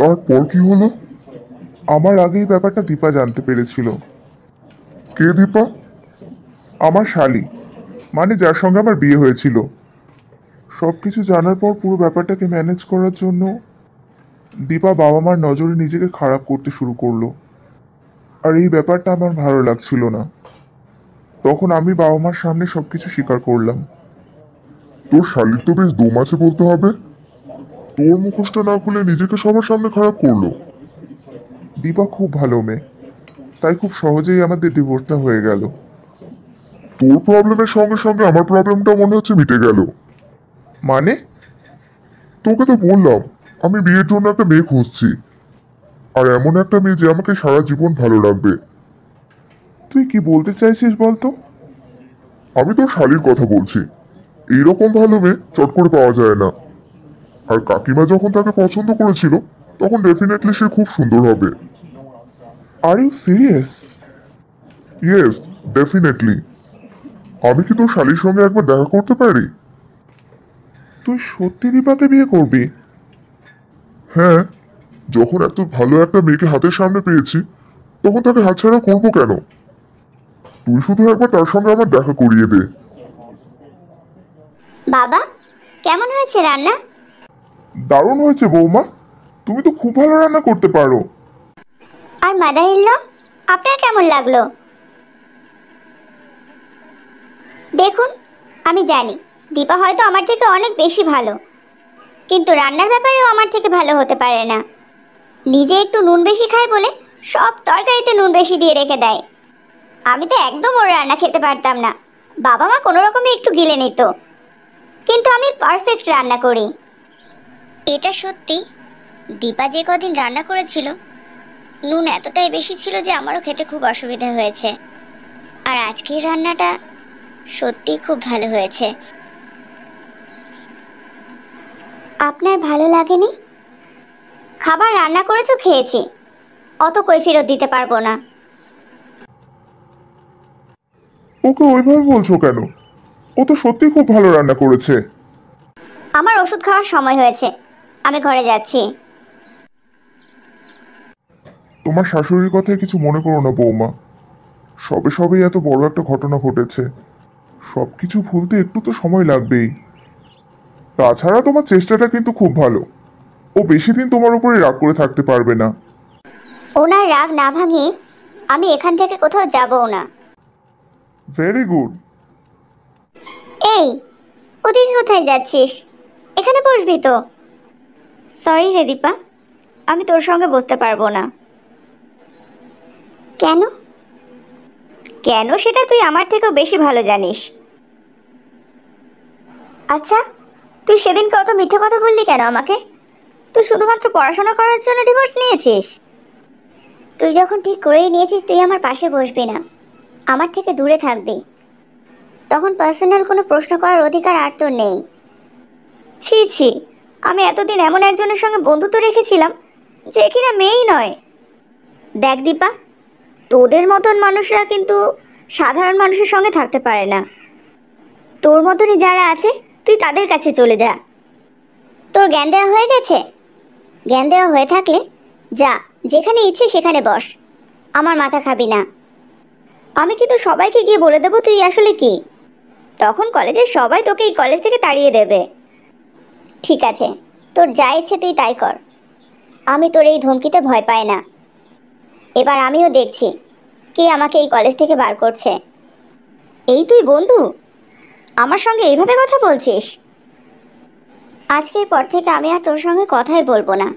তারপর কি হলো? আমার আগেই ব্যাপারটা দীপা জানতে পেরেছিল। কে দীপা? আমার শালী, মানে যার সঙ্গে আমার বিয়ে হয়েছিল। সবকিছু জানার পর পুরো ব্যাপারটাকে ম্যানেজ করার জন্য দীপা বাবা মার নজরে নিজেকে খারাপ করতে শুরু করলো। আর এই ব্যাপারটা আমার ভালো লাগছিল না। তখন আমি বাবা মার সামনে সবকিছু স্বীকার করলাম। তোর শালীর তো বেশ দম আছে বলতে হবে। তোর মুখোশটা না খুলে নিজেকে সবার সামনে খারাপ করলো। দীপা খুব ভালো মেয়ে, তাই খুব সহজেই আমাদের ডিভোর্সটা হয়ে গেল। তোর প্রবলেমের সঙ্গে সঙ্গে আমার প্রবলেমটা মনে হচ্ছে মিটে গেল। মানে? তোকে তো বললাম আমি বিয়ের জন্য একটা মেয়ে খুঁজছি, আর এমন একটা মেয়ে যে আমাকে সারা জীবন ভালো রাখবে। তুই কি বলতে চাইছিস বলতো? আমি তোর শালীর কথা বলছি। এইরকম ভালো মেয়ে চট করে পাওয়া যায় না। আর কাকিমা যখন তাকে পছন্দ করেছিল, তখন ডেফিনেটলি সে খুব সুন্দর হবে। Are you serious? Yes, definitely. আমি কি তোর শালীর সঙ্গে একবার দেখা করতে পারি? তুই সত্যি দীপাকে বিয়ে করবি? হ্যাঁ, যখন এত ভালো একটা মেয়েকে হাতের সামনে পেয়েছি, তখন তাকে হাতছাড়া করবো কেন? তুই শুধু একবার তার সঙ্গে আমার দেখা করিয়ে দে। বাবা, কেমন হয়েছে রান্না? দারুণ হয়েছে বৌমা, তুমি তো খুব ভালো রান্না করতে পারো। আর মাদার ইন ল, আপনার কেমন লাগলো? দেখুন, আমি জানি দীপা হয়তো আমার থেকে অনেক বেশি ভালো, কিন্তু রান্নার ব্যাপারেও আমার থেকে ভালো হতে পারে না। নিজে একটু নুন বেশি খায় বলে সব তরকারিতে নুন বেশি দিয়ে রেখে দেয়। আমি তো একদম ওর রান্না খেতে পারতাম না। বাবা মা কোনো রকমে একটু গিলে নিত, কিন্তু আমি পারফেক্ট রান্না করি। এটা সত্যি, দীপা যে কদিন রান্না করেছিল নুন এতটাই বেশি ছিল যে আমারও খেতে খুব অসুবিধা হয়েছে। আর আজকের রান্নাটা সত্যি খুব ভালো হয়েছে। আপনার ভালো লাগেনি? খাবার রান্না করেছো, খেয়েছি, অত কই ফেরত দিতে পারবো না। ওকে ওইভাবে বলছো কেন? ও তো সত্যি খুব ভালো রান্না করেছে। আমার ওষুধ খাওয়ার সময় হয়েছে, আমি ঘরে যাচ্ছি। তোমার শাশুড়ির কথায় কিছু মনে করো না বৌমা। সবে সবেই এত বড় একটা ঘটনা ঘটেছে, সবকিছু ভুলতে একটু তো সময় লাগবেই। তাছাড়া তোমার চেষ্টাটা কিন্তু খুব ভালো। ও বেশি দিন তোমার উপরে রাগ করে থাকতে পারবে না। ওনার রাগ না ভাঙিয়ে আমি এখান থেকে কোথাও যাবও না। Very good. এই, ওদিকে কোথায় যাচ্ছিস? এখানে বসবি তো। সরি রে দীপা, আমি তোর সঙ্গে বসতে পারবো না। কেন? কেন সেটা তুই আমার থেকেও বেশি ভালো জানিস। আচ্ছা, তুই সেদিনকে অত মিথ্যে কথা বললি কেন আমাকে? তুই শুধুমাত্র পড়াশোনা করার জন্য ডিভোর্স নিয়েছিস? তুই যখন ঠিক করেই নিয়েছিস তুই আমার পাশে বসবি না, আমার থেকে দূরে থাকবি, তখন পার্সোনাল কোনো প্রশ্ন করার অধিকার আর তোর নেই। ছি ছি, আমি এতদিন এমন একজনের সঙ্গে বন্ধুত্ব রেখেছিলাম যে কিনা মেয়েই নয়। দেখ দীপা, তোদের মতন মানুষরা কিন্তু সাধারণ মানুষের সঙ্গে থাকতে পারে না। তোর মতনই যারা আছে তুই তাদের কাছে চলে যা। তোর জ্ঞান দেওয়া হয়ে গেছে? জ্ঞান দেওয়া হয়ে থাকলে যা, যেখানে ইচ্ছে সেখানে বস, আমার মাথা খাবি না। আমি কিন্তু সবাইকে গিয়ে বলে দেবো তুই আসলে কি। তখন কলেজের সবাই তোকে এই কলেজ থেকে তাড়িয়ে দেবে। ঠিক আছে, তোর যা ইচ্ছে তুই তাই কর, আমি তোর এই ধমকিতে ভয় পাই না। এবার আমিও দেখছি কে আমাকে এই কলেজ থেকে বার করছে। এই তুই বন্ধু, আমার সঙ্গে এইভাবে কথা বলছিস? আজকের পর থেকে আমি আর তোর সঙ্গে কথাই বলবো না।